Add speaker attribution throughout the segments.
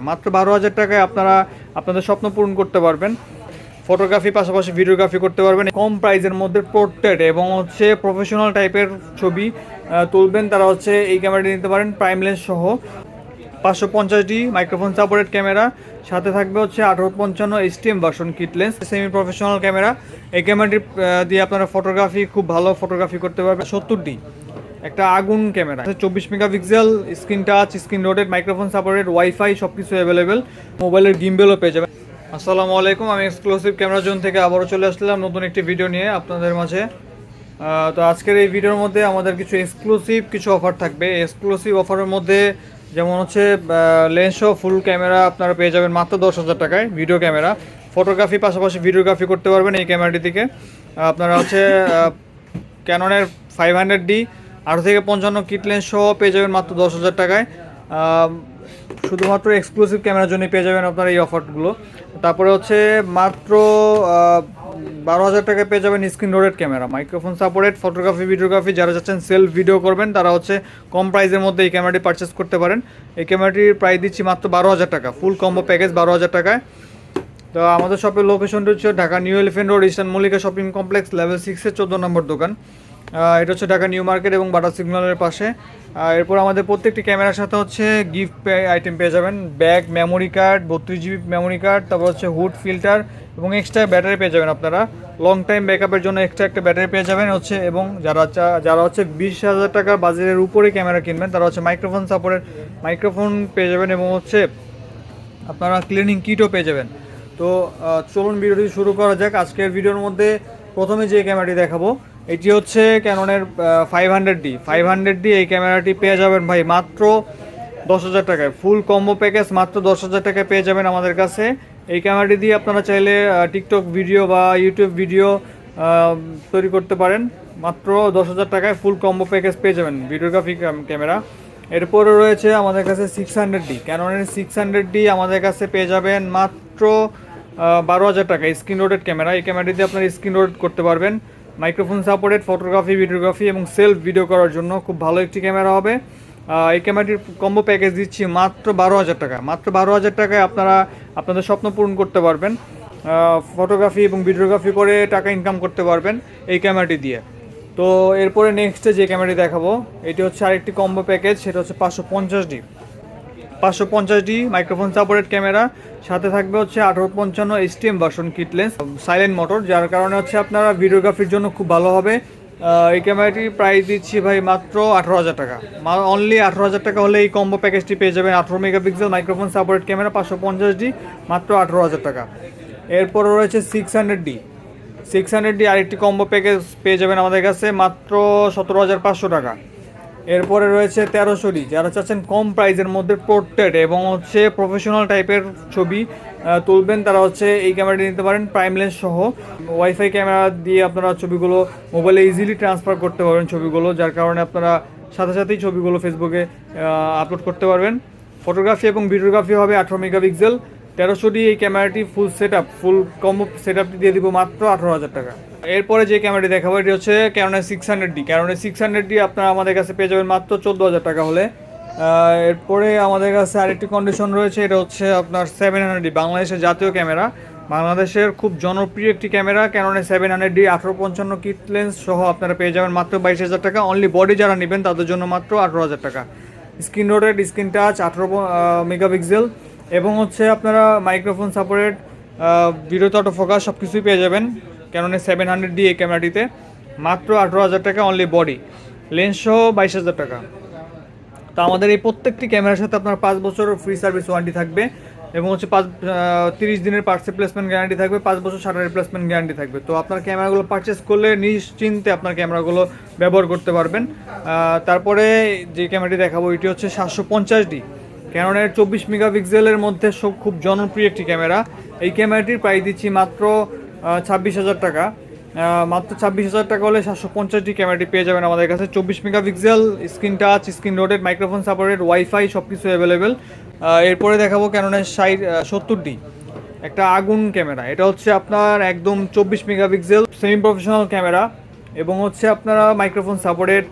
Speaker 1: মাত্র 12,000 টাকায় আপনারা আপনাদের স্বপ্ন পূরণ করতে পারবেন। ফটোগ্রাফি পাশাপাশি ভিডিওগ্রাফি করতে পারবেন কম প্রাইজের মধ্যে। পোর্ট্রেট এবং হচ্ছে প্রফেশনাল টাইপের ছবি তুলবেন, তারা হচ্ছে এই ক্যামেরাটি নিতে পারেন প্রাইম লেন্স সহ। 550D মাইক্রোফোন সাপোর্টেড ক্যামেরা, সাথে থাকবে হচ্ছে 1855 HTM version kit lens, semi professional camera. এই ক্যামেরাটি দিয়ে আপনারা ফটোগ্রাফি খুব ভালো ফটোগ্রাফি করতে পারবেন। 70D একটা আগুন camera, 24 megapixel, screen touch, screen রোটেড, microphone supported, wifi সব কিছু অ্যাভেলেবেল। মোবাইলের গিম্বেলও পেয়ে যাবেন। আসসালামু আলাইকুম, আমি এক্সক্লুসিভ ক্যামেরা জোন থেকে আবারও চলে আসলাম নতুন একটি ভিডিও নিয়ে আপনাদের মাঝে। তো আজকের এই ভিডিওর মধ্যে আমাদের কিছু এক্সক্লুসিভ কিছু অফার থাকবে। এক্সক্লুসিভ অফারের মধ্যে যেমন হচ্ছে লেন্স ও ফুল ক্যামেরা আপনারা পেয়ে যাবেন মাত্র 10,000 টাকায়। ভিডিও ক্যামেরা, ফটোগ্রাফি পাশাপাশি ভিডিওগ্রাফি করতে পারবেন এই ক্যামেরাটি থেকে। আপনারা হচ্ছে ক্যাননের 500D 8 থেকে 55 কিট লেন্স সহ পেয়ে যাবেন মাত্র 10,000 টাকায়। শুধুমাত্র এক্সক্লুসিভ ক্যামেরার জন্য পেয়ে যাবেন আপনারা এই অফারগুলো। তারপরে হচ্ছে মাত্র 12,000 টাকায় পেয়ে যাবেন screen রোটেড camera, microphone supported, photography videography. যারা চাচ্ছেন সেলফ ভিডিও করবেন তারা হচ্ছে কম প্রাইসের মধ্যে এই ক্যামেরাটি পারচেস করতে পারেন। এই ক্যামেরাটির প্রাইস দিচ্ছি মাত্র 12,000 টাকা, ফুল কম্বো প্যাকেজ 12,000 টাকায়। তো আমাদের শপের লোকেশনটি হচ্ছে Dhaka New Elephant Road, Eastern Mallika Shopping Complex, level 6-এর 14 নম্বর দোকান। এটা হচ্ছে ঢাকা নিউ মার্কেট এবং বাটার সিগন্যালের পাশে। এরপর আমাদের প্রত্যেকটি ক্যামেরার সাথে হচ্ছে গিফট আইটেম পেয়ে যাবেন, bag, memory card, 32GB memory card, তারপর হচ্ছে হুড ফিল্টার এবং এক্সট্রা ব্যাটারি পেয়ে যাবেন আপনারা। লং টাইম ব্যাকআপের জন্য এক্সট্রা একটা ব্যাটারি পেয়ে যাবেন হচ্ছে। এবং যারা হচ্ছে 20,000 টাকার বাজেটের উপরে ক্যামেরা কিনবেন তারা হচ্ছে মাইক্রোফোন সাপোর্টের মাইক্রোফোন পেয়ে যাবেন এবং হচ্ছে আপনারা ক্লিনিং কিটও পেয়ে যাবেন। তো চলুন ভিডিওটি শুরু করা যাক। আজকের ভিডিওর মধ্যে প্রথমে যে ক্যামেরাটি দেখাবো এটি হচ্ছে ক্যাননের 500D। এই ক্যামেরাটি পেয়ে যাবেন ভাই মাত্র 10,000 টাকায়, ফুল কম্বো প্যাকেজ মাত্র 10,000 টাকায় পেয়ে যাবেন আমাদের কাছে। এই ক্যামেরাটি দিয়ে আপনারা চাইলে টিকটক ভিডিও বা ইউটিউব ভিডিও তৈরি করতে পারেন। মাত্র 10,000 টাকায় ফুল কম্বো প্যাকেজ পেয়ে যাবেন ভিডিওগ্রাফি ক্যামেরা। এরপরে রয়েছে আমাদের কাছে 600D, ক্যাননের 600D আমাদের কাছে পেয়ে যাবেন মাত্র 12,000 টাকা। স্ক্রিন রোটেড ক্যামেরা, এই ক্যামেরাটি দিয়ে আপনারা স্ক্রিন রোটেড করতে পারবেন। মাইক্রোফোন সাপোর্টেড, ফটোগ্রাফি ভিডিওগ্রাফি এবং সেলফ ভিডিও করার জন্য খুব ভালো একটি ক্যামেরা হবে। এই ক্যামেরাটির কম্বো প্যাকেজ দিচ্ছি মাত্র 12,000 টাকা। মাত্র 12,000 টাকায় আপনারা আপনাদের স্বপ্ন পূরণ করতে পারবেন, ফটোগ্রাফি এবং ভিডিওগ্রাফি করে টাকা ইনকাম করতে পারবেন এই ক্যামেরাটি দিয়ে। তো এরপরে নেক্সটে যে ক্যামেরাটি দেখাবো এটি হচ্ছে আরেকটি কম্বো প্যাকেজ, সেটা হচ্ছে 550D মাইক্রোফোন সাপোর্টেড ক্যামেরা, সাথে থাকবে হচ্ছে 1855 HTM version kit lens, silent motor, যার কারণে হচ্ছে আপনারা ভিডিওগ্রাফির জন্য খুব ভালো হবে। এই ক্যামেরাটির প্রাইস দিচ্ছি ভাই মাত্র 18,000 টাকা। অনলি 18,000 টাকা হলে এই কম্বো প্যাকেজটি পেয়ে যাবেন। 18 megapixel microphone supported camera 550D মাত্র 18,000 টাকা। এরপরে রয়েছে 600D আরেকটি কম্বো প্যাকেজ পেয়ে যাবেন আমাদের কাছে মাত্র 17,500 টাকা। এরপরে রয়েছে 1300D, যারা চাচ্ছেন কম প্রাইজের মধ্যে পোর্ট্রেট এবং হচ্ছে প্রফেশনাল টাইপের ছবি তুলবেন তারা হচ্ছে এই ক্যামেরাটি নিতে পারেন প্রাইম লেন্স সহ। ওয়াইফাই ক্যামেরা দিয়ে আপনারা ছবিগুলো মোবাইলে ইজিলি ট্রান্সফার করতে পারবেন ছবিগুলো, যার কারণে আপনারা সাথে সাথেই ছবিগুলো ফেসবুকে আপলোড করতে পারবেন। ফটোগ্রাফি এবং ভিডিওগ্রাফি হবে 18 মেগাপিক্সেল। 1300D এই ক্যামেরাটি ফুল কম্বো সেট আপটি দিয়ে দিব মাত্র 18,000 টাকা। এরপরে যে ক্যামেরাটি দেখাবো এটি হচ্ছে ক্যাননের 600D আপনারা আমাদের কাছে পেয়ে যাবেন মাত্র 14,000 টাকা হলে। এরপরে আমাদের কাছে আরেকটি কন্ডিশন রয়েছে, এটা হচ্ছে আপনার 700D, বাংলাদেশের জাতীয় ক্যামেরা, বাংলাদেশের খুব জনপ্রিয় একটি ক্যামেরা। ক্যাননের 700D 1855 কিট লেন্স সহ আপনারা পেয়ে যাবেন মাত্র 22,000 টাকা। অনলি বডি যারা নেবেন তাদের জন্য মাত্র 18,000 টাকা। স্ক্রিন রোটেড, স্ক্রিন টাচ, 18 মেগাপিক্সেল এবং হচ্ছে আপনারা মাইক্রোফোন সাপোর্টেড, ভিডিওতে অটো ফোকাস সব কিছুই পেয়ে যাবেন ক্যাননের 700D এই ক্যামেরাটিতে মাত্র 18,000 টাকা। অনলি বডি, লেন্স সহ 22,000 টাকা। তো আমাদের এই প্রত্যেকটি ক্যামেরার সাথে আপনার 5 বছর ফ্রি সার্ভিস ওয়ারেন্টি থাকবে এবং হচ্ছে 30 দিনের পার্টস রিপ্লেসমেন্ট গ্যারান্টি থাকবে, 5 বছর শাটার রিপ্লেসমেন্ট গ্যারান্টি থাকবে। তো আপনার ক্যামেরাগুলো পারচেস করলে নিশ্চিন্তে আপনার ক্যামেরাগুলো ব্যবহার করতে পারবেন। তারপরে যে ক্যামেরাটি দেখাবো এটি হচ্ছে 750D, ক্যাননের 24 মেগাপিক্সেলের মধ্যে খুব জনপ্রিয় একটি ক্যামেরা। এই ক্যামেরাটির প্রাইস দিচ্ছি মাত্র 26,000 টাকা। মাত্র 26,000 টাকা হলে 750D ক্যামেরাটি পেয়ে যাবেন আমাদের কাছে। 24 megapixel, screen touch, screen রোটেড, microphone supported, wifi সব কিছু অ্যাভেলেবেল। এরপরে দেখাবো ক্যাননের 70D, একটা আগুন ক্যামেরা। এটা হচ্ছে আপনার একদম 24 মেগাপিক্সেল সেমি প্রফেশনাল ক্যামেরা এবং হচ্ছে আপনারা মাইক্রোফোন সাপোর্টেড,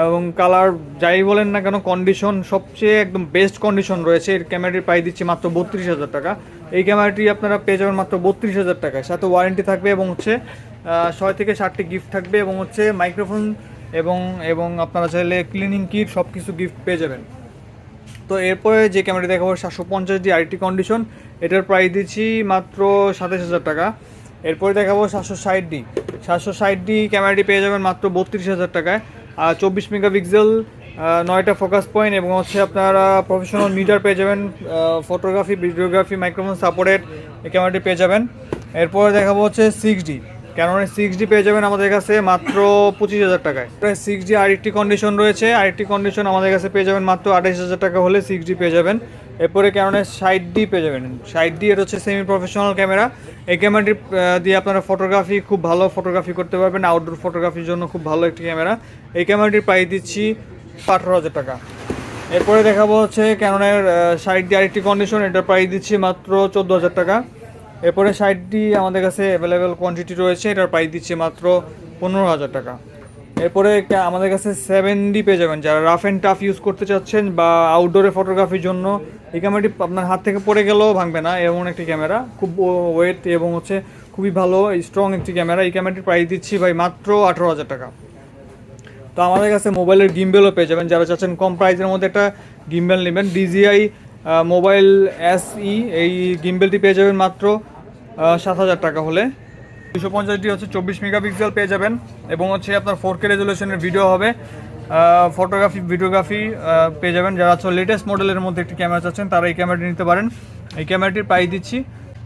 Speaker 1: এবং কালার যাই বলেন না কেন, কন্ডিশন সবচেয়ে একদম বেস্ট কন্ডিশন রয়েছে। এর ক্যামেরাটির প্রাইস দিচ্ছি মাত্র 32,000 টাকা। এই ক্যামেরাটি আপনারা পেয়ে যাবেন মাত্র 32,000 টাকায়, সাথে ওয়ারেন্টি থাকবে এবং হচ্ছে 6 থেকে 7টি গিফট থাকবে এবং হচ্ছে মাইক্রোফোন এবং এবং আপনারা চাইলে ক্লিনিং কিট সব কিছু গিফট পেয়ে যাবেন। তো এরপরে যে ক্যামেরাটি দেখাবো 750D আরেকটি কন্ডিশন, এটার প্রাইস দিচ্ছি মাত্র 27,000 টাকা। এরপরে দেখাবো 760D। 760D ক্যামেরাটি পেয়ে যাবেন মাত্র 32,000 টাকায়। আর 24 মেগাপিক্সেল, 9টা ফোকাস পয়েন্ট এবং হচ্ছে আপনারা প্রফেশনাল মিটার পেয়ে যাবেন, ফটোগ্রাফি, ভিডিওগ্রাফি, মাইক্রোফোন সাপোর্টেড এই ক্যামেরাটি পেয়ে যাবেন। এরপরে দেখাবো হচ্ছে 6D। ক্যানোনের 6D পেয়ে যাবেন আমাদের কাছে মাত্র 25,000 টাকায়। 6D আরেকটি কন্ডিশন রয়েছে, আরেকটি কন্ডিশন আমাদের কাছে পেয়ে যাবেন মাত্র 28,000 টাকা হলে 6D পেয়ে যাবেন। এরপরে ক্যানোনের 60D পেয়ে যাবেন। 60D এটা হচ্ছে সেমি প্রফেশনাল ক্যামেরা। এই ক্যামেরাটি দিয়ে আপনারা ফটোগ্রাফি, খুব ভালো ফটোগ্রাফি করতে পারবেন, আউটডোর ফটোগ্রাফির জন্য খুব ভালো একটি ক্যামেরা। এই ক্যামেরাটির প্রাইস দিচ্ছি 18,000 টাকা। এরপরে দেখাবো হচ্ছে ক্যানোনের 60D আরেকটি কন্ডিশন, এটার প্রাইস দিচ্ছি মাত্র 14,000 টাকা। এরপরে 60D আমাদের কাছে অ্যাভেলেবেল কোয়ান্টিটি রয়েছে, এটার প্রাইস দিচ্ছে মাত্র 15,000 টাকা। এরপরে আমাদের কাছে 7D পেয়ে যাবেন, যারা রাফ অ্যান্ড টাফ ইউজ করতে চাচ্ছেন বা আউটডোরে ফটোগ্রাফির জন্য। এই ক্যামেরাটি আপনার হাত থেকে পড়ে গেলেও ভাঙবে না, এমন একটি ক্যামেরা, খুব ওয়েট এবং হচ্ছে খুবই ভালো স্ট্রং একটি ক্যামেরা। এই ক্যামেরাটির প্রাইস দিচ্ছি ভাই মাত্র 18,000 টাকা। তো আমাদের কাছে মোবাইলের গিম্বেলও পেয়ে যাবেন, যারা চাচ্ছেন কম প্রাইসের মধ্যে একটা গিম্বেল নেবেন। DJI মোবাইল SE এই গিম্বেলটি পেয়ে যাবেন মাত্র 7,000 টাকা হলে। 250D হচ্ছে 24 মেগাপিক্সেল পেয়ে যাবেন এবং হচ্ছে আপনার 4K রেজুলেশনের ভিডিও হবে, ফটোগ্রাফি, ভিডিওগ্রাফি পেয়ে যাবেন। যারা হচ্ছে লেটেস্ট মডেলের মধ্যে একটি ক্যামেরা চাচ্ছেন তারা এই ক্যামেরাটি নিতে পারেন। এই ক্যামেরাটির প্রাইস দিচ্ছি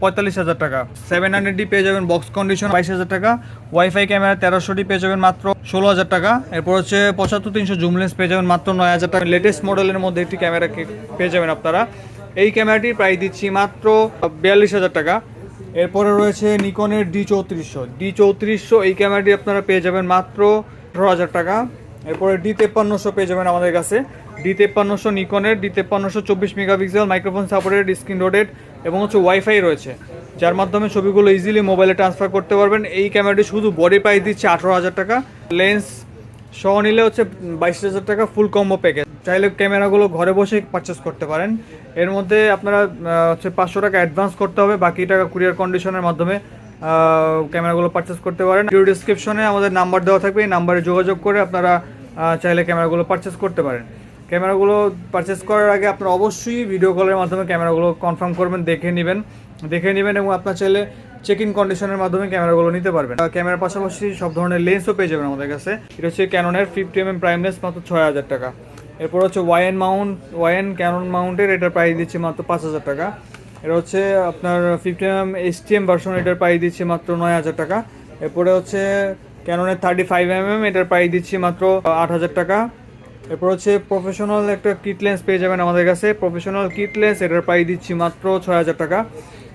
Speaker 1: 45,000 টাকা। 700D পেয়ে যাবেন বক্স কন্ডিশন 22,000 টাকা। ওয়াইফাই ক্যামেরা 1300D পেয়ে যাবেন মাত্র 16,000 টাকা। এরপর হচ্ছে 75-300 জুম লেন্স পেয়ে যাবেন মাত্র 9,000 টাকা। লেটেস্ট মডেলের মধ্যে একটি ক্যামেরা পেয়ে যাবেন আপনারা। এই ক্যামেরাটির প্রাইস দিচ্ছি মাত্র 42,000 টাকা। এরপরে রয়েছে নিকনের D3400। এই ক্যামেরাটি আপনারা পেয়ে যাবেন মাত্র 18,000 টাকা। এরপরে D5300 পেয়ে যাবেন আমাদের কাছে। D5300 নিকনের D5300 24 megapixel, microphone supported, screen রোডেড এবং হচ্ছে ওয়াইফাই রয়েছে, যার মাধ্যমে ছবিগুলো ইজিলি মোবাইলে ট্রান্সফার করতে পারবেন। এই ক্যামেরাটি শুধু বডি প্রাইস দিচ্ছে 18,000 টাকা। লেন্স সহ নিলে হচ্ছে 22,000 টাকা ফুল কম্বো প্যাকেজ। চাইলে ক্যামেরাগুলো ঘরে বসে পারচেস করতে পারেন। এর মধ্যে আপনারা হচ্ছে 500 টাকা অ্যাডভান্স করতে হবে, বাকি টাকা কুরিয়ার কন্ডিশনের মাধ্যমে ক্যামেরাগুলো পারচেস করতে পারেন। ভিডিও ডিসক্রিপশনে আমাদের নাম্বার দেওয়া থাকবে, এই নাম্বারে যোগাযোগ করে আপনারা চাইলে ক্যামেরাগুলো পারচেস করতে পারেন। ক্যামেরাগুলো পারচেস করার আগে আপনারা অবশ্যই ভিডিও কলের মাধ্যমে ক্যামেরাগুলো কনফার্ম করবেন, দেখে নেবেন এবং আপনার চাইলে চেক ইন কন্ডিশনের মাধ্যমে ক্যামেরাগুলো নিতে পারবেন। ক্যামেরার পাশাপাশি সব ধরনের লেন্সও পেয়ে যাবেন আমাদের কাছে। এটা হচ্ছে ক্যাননের 50mm প্রাইম লেন্স মাত্র 6,000 টাকা। এরপর হচ্ছে ওয়াইএন ক্যানন মাউন্টের, এটার প্রাইস দিচ্ছি মাত্র 5,000 টাকা। এটা হচ্ছে আপনার 50mm STM ভার্সন, এটার প্রাইস দিচ্ছি মাত্র 9,000 টাকা। এরপরে হচ্ছে ক্যাননের 35mm, এটার প্রাইস দিচ্ছি মাত্র 8,000 টাকা। এরপর হচ্ছে প্রফেশনাল একটা কিট লেন্স পেয়ে যাবেন আমাদের কাছে, প্রফেশনাল কিট লেন্স, এটার প্রাইস দিচ্ছি মাত্র 6,000 টাকা।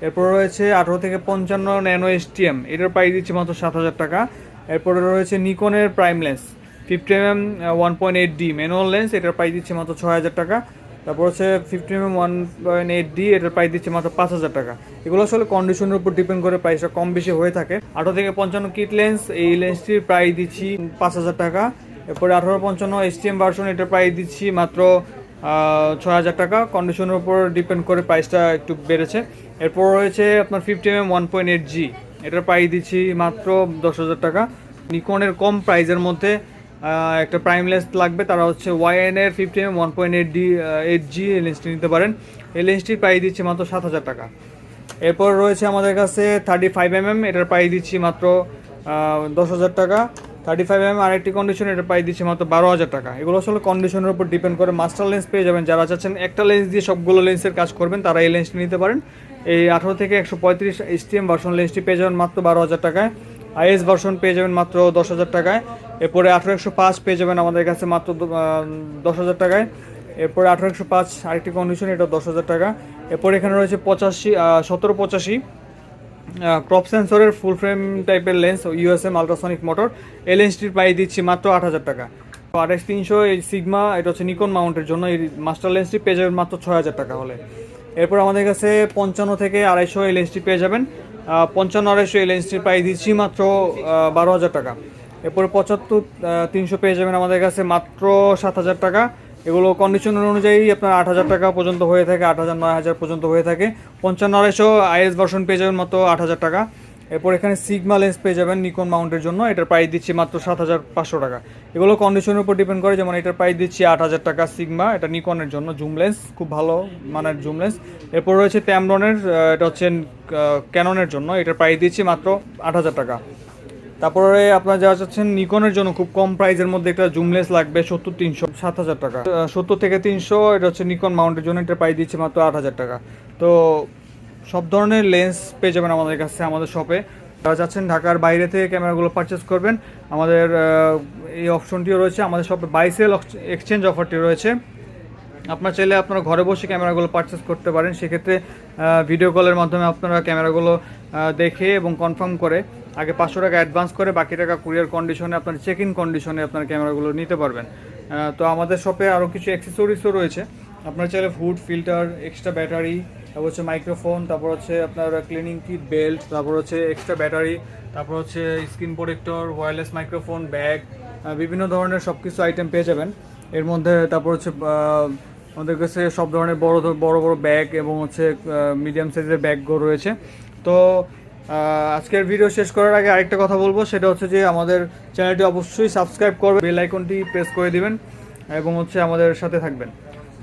Speaker 1: এরপর রয়েছে 18 থেকে 55 ন্যানো STM, এটার প্রাইস দিচ্ছি মাত্র 7,000 টাকা। এরপরে রয়েছে নিকনের prime lens 50mm 1.8D manual lens, এটার প্রাইস দিচ্ছি মাত্র 6,000 টাকা। তারপর হচ্ছে 50mm 1.8D, এটার প্রাইস দিচ্ছি মাত্র 5,000 টাকা। এগুলো আসলে কন্ডিশনের উপর ডিপেন্ড করে প্রাইসটা কম বেশি হয়ে থাকে। 18 থেকে 55 কিট লেন্স, এই লেন্সটির প্রাইস দিচ্ছি 5,000 টাকা। এরপরে 1855 STM ভার্সন, এটার প্রাইস দিচ্ছি মাত্র 6,000 টাকা। কন্ডিশনের উপর ডিপেন্ড করে প্রাইসটা একটু বেড়েছে। এরপর রয়েছে আপনার 50mm 1.8G, এটার প্রাইস দিচ্ছি মাত্র 10,000 টাকা। নিকনের কম প্রাইসের মধ্যে একটা প্রাইম লেন্স লাগবে, তারা হচ্ছে ওয়াইএনের 50mm 1.8G এই লেন্সটি নিতে পারেন। এই লেন্সটির প্রাইস দিচ্ছি মাত্র 7,000 টাকা। এরপর রয়েছে আমাদের কাছে 35mm, এটার প্রাইস দিচ্ছি মাত্র 10,000 টাকা। 35mm আরেকটি কন্ডিশন, এটার প্রাইস দিচ্ছি মাত্র 12,000 টাকা। এগুলো আসলে কন্ডিশনের উপর ডিপেন্ড করে। মাস্টার লেন্স পেয়ে যাবেন, যারা চাচ্ছেন একটা লেন্স দিয়ে সবগুলো লেন্সের কাজ করবেন তারা এই লেন্সটি নিতে পারেন। এই 18 থেকে 135 STM ভার্সন লেন্সটি পেয়ে যাবেন মাত্র 12,000 টাকায়। IS ভার্সন পেয়ে যাবেন মাত্র 10,000 টাকায়। এরপরে 18-105 পেয়ে যাবেন আমাদের কাছে মাত্র 10,000 টাকায়। এরপরে 18-105 আরেকটি কন্ডিশন, এটা 10,000 টাকা। এরপর এখানে রয়েছে 1785 ক্রপ সেন্সরের ফুল ফ্রেম টাইপের লেন্স, USM আলট্রাসনিক মোটর, এই লেন্সটির প্রাইস দিচ্ছি মাত্র 8,000 টাকা। RX300 এই সিগমা, এটা হচ্ছে নিকন মাউন্টের জন্য, এই মাস্টার লেন্সটি পেয়ে যাবেন মাত্র 6,000 টাকা হলে। এরপর আমাদের কাছে 55 থেকে 250 এই লেন্সটি পেয়ে যাবেন। 55-250 এই লেন্সটির প্রাইস দিচ্ছি মাত্র 12,000 টাকা। এরপরে 75 300 পেয়ে যাবেন আমাদের কাছে মাত্র 7,000 টাকা। এগুলো কন্ডিশনের অনুযায়ী আপনার 8,000 টাকা পর্যন্ত হয়ে থাকে, 8,000 9,000 পর্যন্ত হয়ে থাকে। 55 আইএস ভার্সন পেয়ে যাবেন মাত্র 8,000 টাকা। এরপর এখানে সিগমা লেন্স পেয়ে যাবেন নিকন মাউন্টের জন্য, এটার প্রাইস দিচ্ছি মাত্র 7,500 টাকা। এগুলো কন্ডিশনের উপর ডিপেন্ড করে, যেমন এটার প্রাইস দিচ্ছি 8,000 টাকা সিগমা, এটা নিকনের জন্য জুম লেন্স, খুব ভালো মানের জুম লেন্স। এরপর রয়েছে ট্যামরনের, এটা হচ্ছে ক্যাননের জন্য, এটার প্রাইস দিচ্ছি মাত্র 8,000 টাকা। তারপরে আপনারা যারা চাচ্ছেন নিকনের জন্য খুব কম প্রাইসের মধ্যে একটা জুম লেন্স লাগবে 70-300, 7,000 টাকা। 70 থেকে 300 এটা হচ্ছে নিকন মাউন্টের জন্য, এটা প্রাইস দিচ্ছে মাত্র 8,000 টাকা। তো সব ধরনের লেন্স পেয়ে যাবেন আমাদের কাছে, আমাদের শপে। যারা যাচ্ছেন ঢাকার বাইরে থেকে ক্যামেরাগুলো পারচেস করবেন, আমাদের এই অপশনটিও রয়েছে। আমাদের শপে বাই সেল এক্সচেঞ্জ অফারটি রয়েছে। আপনার চাইলে আপনারা ঘরে বসে ক্যামেরাগুলো পারচেস করতে পারেন। সেক্ষেত্রে ভিডিও কলের মাধ্যমে আপনারা ক্যামেরাগুলো দেখে এবং কনফার্ম করে আগে 500 টাকা অ্যাডভান্স করে বাকি টাকা কুরিয়ার কন্ডিশনে, আপনার চেক ইন কন্ডিশনে আপনার ক্যামেরাগুলো নিতে পারবেন। তো আমাদের শপে আরও কিছু অ্যাক্সেসরিজও রয়েছে। আপনারা চাইলে হুড, ফিল্টার, এক্সট্রা ব্যাটারি, তারপর হচ্ছে মাইক্রোফোন, তারপর হচ্ছে আপনার ক্লিনিং কিট, বেল্ট, তারপর হচ্ছে এক্সট্রা ব্যাটারি, তারপর হচ্ছে screen protector, wireless microphone, bag, বিভিন্ন ধরনের সব কিছু আইটেম পেয়ে যাবেন এর মধ্যে। তারপর হচ্ছে আমাদের কাছে সব ধরনের বড় বড় ব্যাগ এবং হচ্ছে মিডিয়াম সাইজের ব্যাগও রয়েছে। তো আজকের ভিডিও শেষ করার আগে আরেকটা কথা বলবো, সেটা হচ্ছে যে আমাদের চ্যানেলটি অবশ্যই সাবস্ক্রাইব করবেন, বেল আইকনটি প্রেস করে দিবেন এবং হচ্ছে আমাদের সাথে থাকবেন।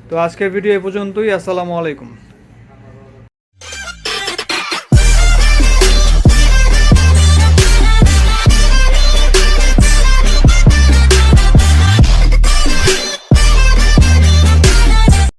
Speaker 1: তো আজকের ভিডিও এ পর্যন্তই। আসসালামু আলাইকুম।